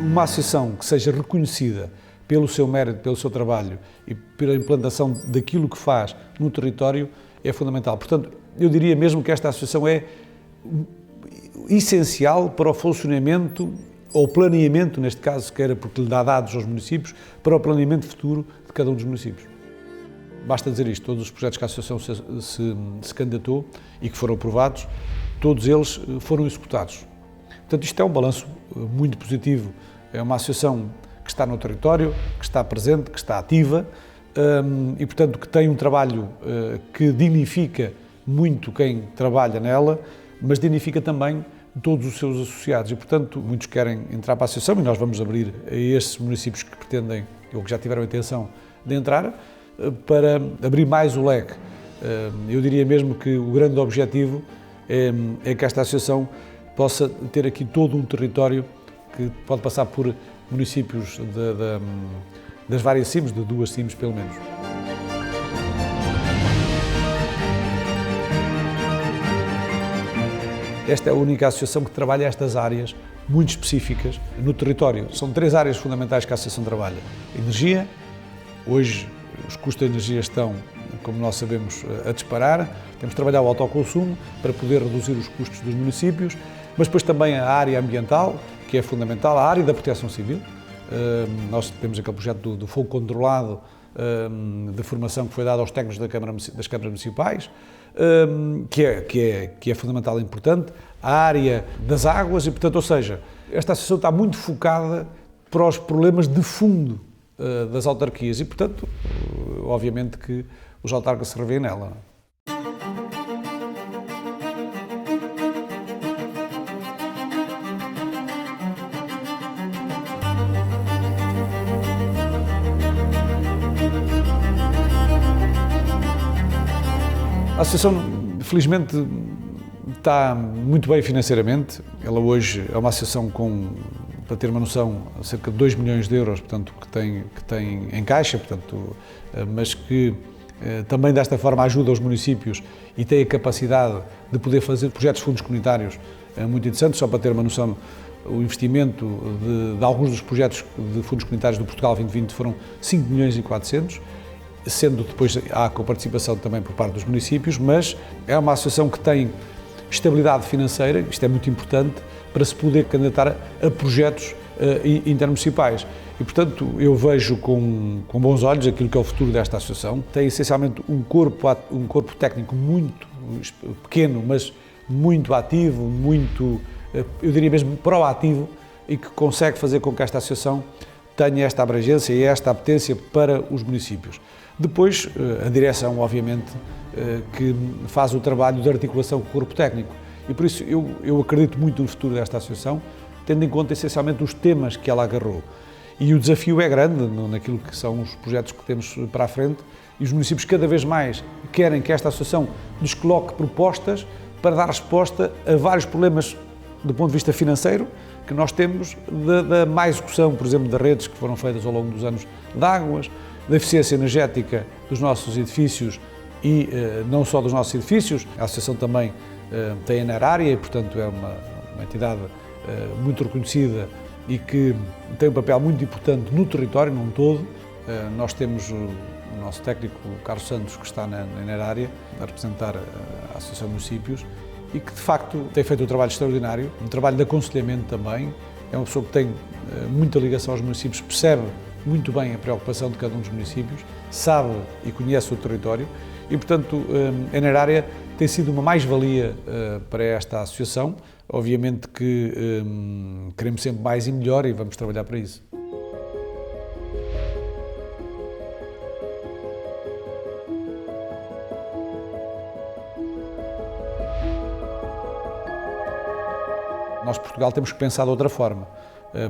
Uma associação que seja reconhecida pelo seu mérito, pelo seu trabalho e pela implantação daquilo que faz no território é fundamental. Portanto, eu diria mesmo que esta associação é essencial para o funcionamento ou planeamento, neste caso, que era porque lhe dá dados aos municípios, para o planeamento futuro de cada um dos municípios. Basta dizer isto, todos os projetos que a associação se candidatou e que foram aprovados, todos eles foram executados. Portanto, isto é um balanço muito positivo. É uma associação que está no território, que está presente, que está ativa e, portanto, que tem um trabalho que dignifica muito quem trabalha nela, mas dignifica também todos os seus associados e, portanto, muitos querem entrar para a associação e nós vamos abrir a estes municípios que pretendem ou que já tiveram a intenção de entrar para abrir mais o leque. Eu diria mesmo que o grande objetivo é que esta associação possa ter aqui todo um território que pode passar por municípios das várias CIMs, de 2 CIMs pelo menos. Esta é a única associação que trabalha estas áreas muito específicas no território. São 3 áreas fundamentais que a associação trabalha. Energia, hoje os custos da energia estão, como nós sabemos, a disparar. Temos de trabalhar o autoconsumo para poder reduzir os custos dos municípios, mas depois também a área ambiental, que é fundamental, a área da proteção civil. Nós temos aquele projeto do fogo controlado, de formação que foi dado aos técnicos das câmaras municipais, que é fundamental e importante. A área das águas e, portanto, ou seja, esta associação está muito focada para os problemas de fundo das autarquias e, portanto, obviamente que os autarcas se revêem nela. A associação, felizmente, está muito bem financeiramente. Ela hoje é uma associação com, para ter uma noção, cerca de 2 milhões de euros, portanto, que tem em caixa, portanto, mas que também desta forma ajuda os municípios e tem a capacidade de poder fazer projetos de fundos comunitários muito interessantes. Só para ter uma noção, o investimento de alguns dos projetos de fundos comunitários do Portugal 2020 foram 5 milhões e 400, sendo depois há coparticipação também por parte dos municípios, mas é uma associação que tem estabilidade financeira, isto é muito importante, para se poder candidatar a projetos intermunicipais. E, portanto, eu vejo com bons olhos aquilo que é o futuro desta associação. Tem essencialmente um corpo técnico muito pequeno, mas muito ativo, muito, eu diria mesmo, proativo, e que consegue fazer com que esta associação tenha esta abrangência e esta apetência para os municípios. Depois, a direção, obviamente, que faz o trabalho de articulação com o corpo técnico. E por isso eu acredito muito no futuro desta associação, tendo em conta essencialmente os temas que ela agarrou. E o desafio é grande naquilo que são os projetos que temos para a frente, e os municípios cada vez mais querem que esta associação lhes coloque propostas para dar resposta a vários problemas do ponto de vista financeiro que nós temos da má execução, por exemplo, das redes que foram feitas ao longo dos anos de águas, da eficiência energética dos nossos edifícios e não só dos nossos edifícios. A associação também tem a Enerária e, portanto, é uma entidade muito reconhecida e que tem um papel muito importante no território, num todo. Nós temos o nosso técnico, Carlos Santos, que está na Enerária, a representar a Associação de Municípios e que, de facto, tem feito um trabalho extraordinário, um trabalho de aconselhamento também. É uma pessoa que tem muita ligação aos municípios, percebe muito bem a preocupação de cada um dos municípios, sabe e conhece o território e, portanto, a Enerária tem sido uma mais-valia para esta associação. Obviamente que queremos sempre mais e melhor e vamos trabalhar para isso. Nós, Portugal, temos que pensar de outra forma,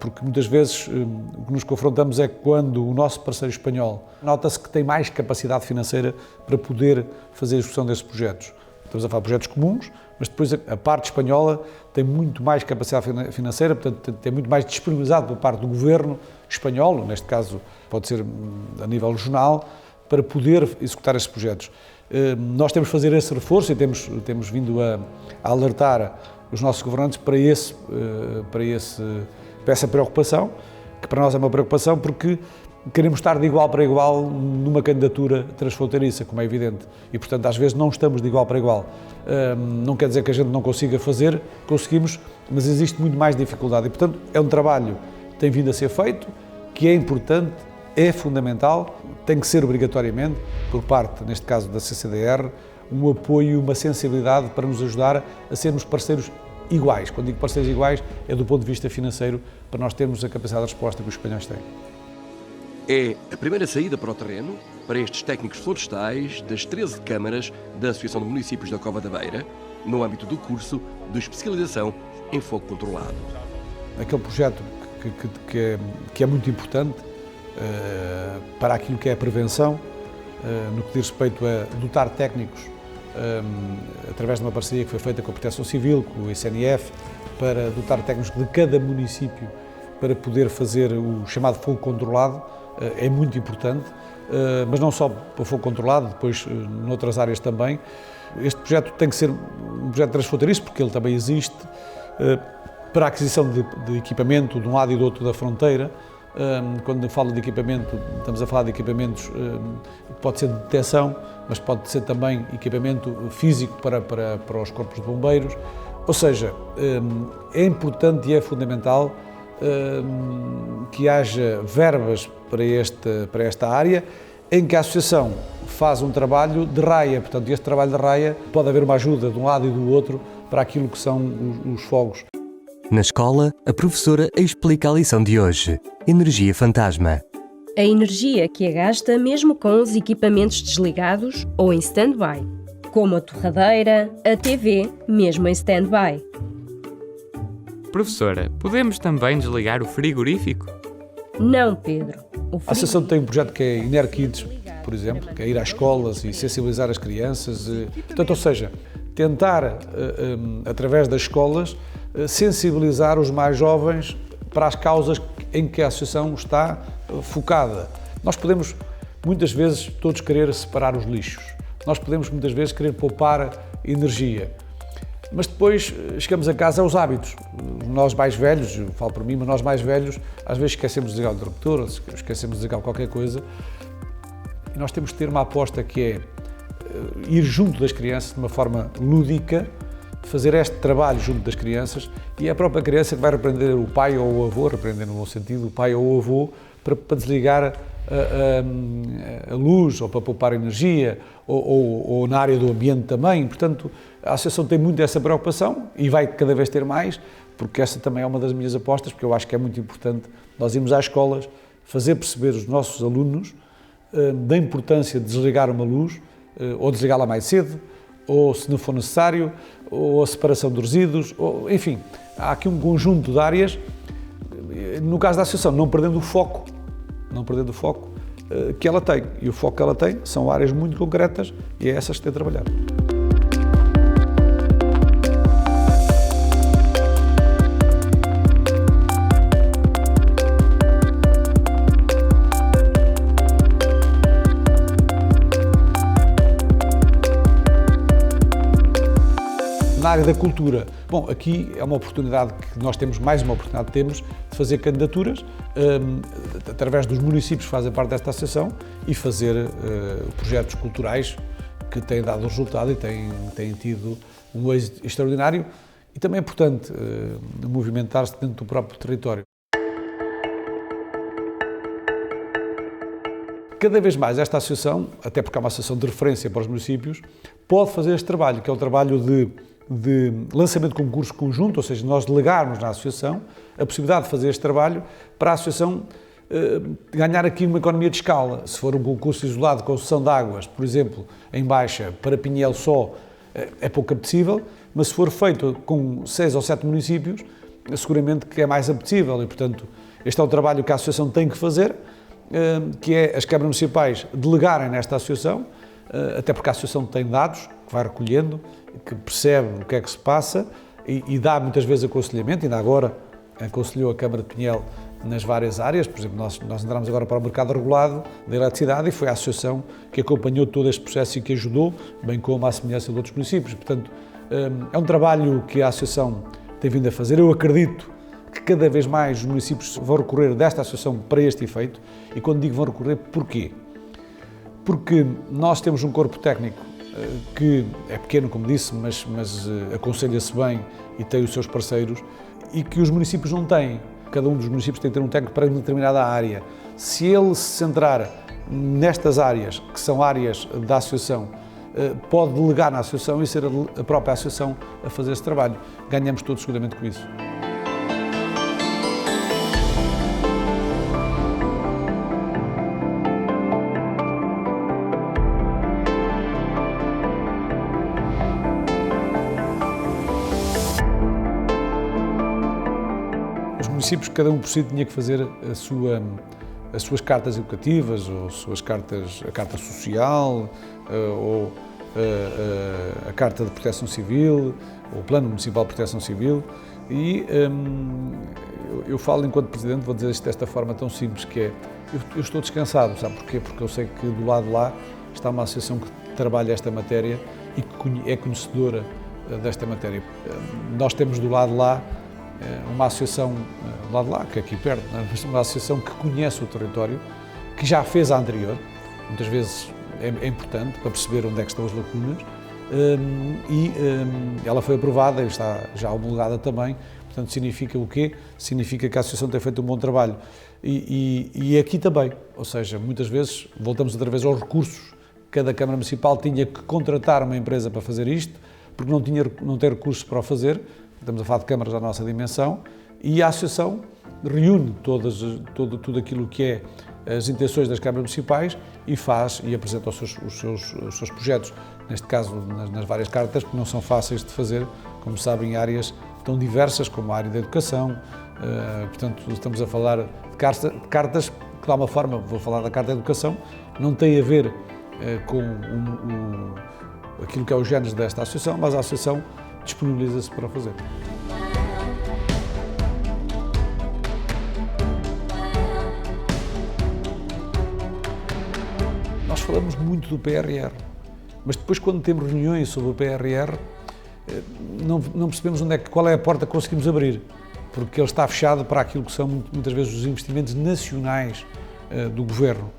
porque muitas vezes o que nos confrontamos é que quando o nosso parceiro espanhol nota-se que tem mais capacidade financeira para poder fazer a execução desses projetos. estamos a falar de projetos comuns, mas depois a parte espanhola tem muito mais capacidade financeira, portanto tem muito mais disponibilizado por parte do governo espanhol, neste caso pode ser a nível regional, para poder executar esses projetos. Nós temos de fazer esse reforço e temos vindo a alertar os nossos governantes para essa preocupação, que para nós é uma preocupação porque queremos estar de igual para igual numa candidatura transfronteiriça, como é evidente, e portanto às vezes não estamos de igual para igual. Não quer dizer que a gente não consiga fazer, conseguimos, mas existe muito mais dificuldade e portanto é um trabalho que tem vindo a ser feito, que é importante, é fundamental, tem que ser obrigatoriamente, por parte, neste caso da CCDR, um apoio, uma sensibilidade para nos ajudar a sermos parceiros iguais. Quando digo parceiros iguais, é do ponto de vista financeiro, para nós termos a capacidade de resposta que os espanhóis têm. É a primeira saída para o terreno para estes técnicos florestais das 13 câmaras da Associação de Municípios da Cova da Beira, no âmbito do curso de especialização em fogo controlado. Aquele projeto que é muito importante para aquilo que é a prevenção, no que diz respeito a dotar técnicos, através de uma parceria que foi feita com a Proteção Civil, com o ICNF, para dotar técnicos de cada município para poder fazer o chamado fogo controlado, é muito importante, mas não só para o fogo controlado, depois noutras áreas também. Este projeto tem que ser um projeto transfronteiriço, porque ele também existe, para a aquisição de equipamento de um lado e do outro da fronteira. Quando falo de equipamento, estamos a falar de equipamentos que pode ser de detecção, mas pode ser também equipamento físico para os corpos de bombeiros. Ou seja, é importante e é fundamental que haja verbas para esta área, em que a Associação faz um trabalho de raia, portanto, este trabalho de raia pode haver uma ajuda de um lado e do outro para aquilo que são os fogos. Na escola, a professora explica a lição de hoje: energia fantasma. A energia que é gasta mesmo com os equipamentos desligados ou em stand-by, como a torradeira, a TV, mesmo em stand-by. Professora, podemos também desligar o frigorífico? Não, Pedro. A Associação tem um projeto que é Iner Kids, por exemplo, que é ir às escolas e sensibilizar as crianças. Portanto, ou seja, tentar, através das escolas, sensibilizar os mais jovens para as causas em que a Associação está focada. Nós podemos, muitas vezes, todos querer separar os lixos. Nós podemos, muitas vezes, querer poupar energia. Mas depois chegamos a casa aos hábitos. Nós mais velhos, eu falo por mim, mas nós mais velhos, às vezes esquecemos de desligar o interruptor, esquecemos de desligar qualquer coisa. E nós temos de ter uma aposta que é ir junto das crianças de uma forma lúdica, fazer este trabalho junto das crianças, e é a própria criança que vai repreender o pai ou o avô, repreender no bom sentido, o pai ou o avô, para desligar a luz, ou para poupar energia, ou na área do ambiente também. Portanto, a Associação tem muito essa preocupação e vai cada vez ter mais, porque essa também é uma das minhas apostas, porque eu acho que é muito importante nós irmos às escolas, fazer perceber os nossos alunos da importância de desligar uma luz, ou desligá-la mais cedo, ou se não for necessário, ou a separação dos resíduos, ou, enfim, há aqui um conjunto de áreas, no caso da Associação, não perdendo o foco que ela tem. E o foco que ela tem são áreas muito concretas e é essas que tem trabalhado. Na área da cultura, bom, aqui é uma oportunidade que nós temos, mais uma oportunidade temos, de fazer candidaturas através dos municípios que fazem parte desta associação e fazer projetos culturais que têm dado resultado e têm tido um êxito extraordinário, e também é importante movimentar-se dentro do próprio território. Cada vez mais esta associação, até porque é uma associação de referência para os municípios, pode fazer este trabalho, que é o trabalho de lançamento de concurso conjunto, ou seja, nós delegarmos na associação a possibilidade de fazer este trabalho para a associação ganhar aqui uma economia de escala. Se for um concurso isolado de concessão de águas, por exemplo, em Baixa, para Pinhel só, é pouco apetecível, mas se for feito com 6 ou 7 municípios, seguramente que é mais apetecível e, portanto, este é o trabalho que a associação tem que fazer, que é as câmaras municipais delegarem nesta associação, até porque a associação tem dados que vai recolhendo, que percebe o que é que se passa e dá muitas vezes aconselhamento. Ainda agora aconselhou a Câmara de Pinhel nas várias áreas. Por exemplo, nós entramos agora para o mercado regulado da eletricidade e foi a associação que acompanhou todo este processo e que ajudou, bem como à semelhança de outros municípios. Portanto, é um trabalho que a associação tem vindo a fazer. Eu acredito que cada vez mais os municípios vão recorrer desta associação para este efeito. E quando digo vão recorrer, porquê? Porque nós temos um corpo técnico que é pequeno, como disse, mas aconselha-se bem e tem os seus parceiros e que os municípios não têm. Cada um dos municípios tem que ter um técnico para uma determinada área. Se ele se centrar nestas áreas, que são áreas da associação, pode delegar na associação e ser a própria associação a fazer esse trabalho. Ganhamos todos seguramente com isso. Os municípios, cada um por si, tinha que fazer as suas cartas educativas, ou a carta social, ou a carta de proteção civil, ou o plano municipal de proteção civil. E eu falo enquanto Presidente, vou dizer isto desta forma tão simples, que é, eu estou descansado, sabe porquê? Porque eu sei que do lado de lá está uma associação que trabalha esta matéria e que é conhecedora desta matéria. Nós temos do lado de lá uma associação, lá de lá, que é aqui perto, uma associação que conhece o território, que já fez a anterior, muitas vezes é importante para perceber onde é que estão as lacunas, e ela foi aprovada e está já homologada também. Portanto, significa o quê? Significa que a associação tem feito um bom trabalho. E aqui também, ou seja, muitas vezes, voltamos outra vez aos recursos, cada Câmara Municipal tinha que contratar uma empresa para fazer isto, porque não tem recursos para o fazer. Estamos a falar de câmaras da nossa dimensão, e a associação reúne tudo aquilo que é as intenções das câmaras municipais e faz e apresenta os seus projetos, neste caso nas várias cartas, que não são fáceis de fazer, como sabem, em áreas tão diversas como a área da educação. Portanto, estamos a falar de cartas que, de alguma forma, vou falar da Carta da Educação, não tem a ver com aquilo que é o género desta associação, mas a associação disponibiliza-se para fazer. Nós falamos muito do PRR, mas depois, quando temos reuniões sobre o PRR, não percebemos qual é a porta que conseguimos abrir, porque ele está fechado para aquilo que são muitas vezes os investimentos nacionais do Governo.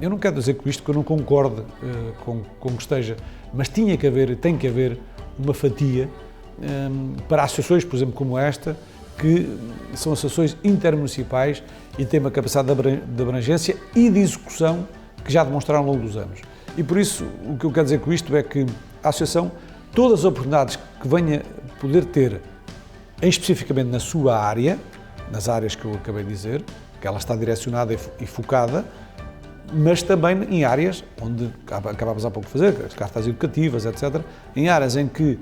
Eu não quero dizer com isto que eu não concordo com que esteja, mas tem que haver uma fatia para associações, por exemplo, como esta, que são associações intermunicipais e têm uma capacidade de abrangência e de execução que já demonstraram ao longo dos anos. E por isso, o que eu quero dizer com isto é que a associação, todas as oportunidades que venha poder ter, especificamente na sua área, nas áreas que eu acabei de dizer, que ela está direcionada e focada, mas também em áreas onde acabámos há pouco de fazer, as cartas educativas, etc., em áreas em que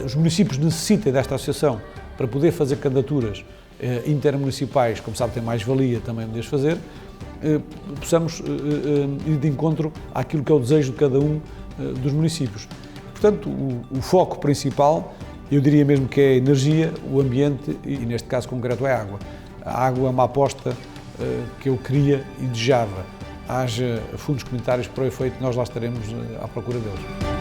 os municípios necessitem desta associação para poder fazer candidaturas intermunicipais, como sabe, tem mais valia também de as fazer, possamos ir de encontro àquilo que é o desejo de cada um dos municípios. Portanto, o foco principal, eu diria mesmo que é a energia, o ambiente e, neste caso concreto, é a água. A água é uma aposta que eu queria e desejava. Haja fundos comunitários para o efeito, nós lá estaremos à procura deles.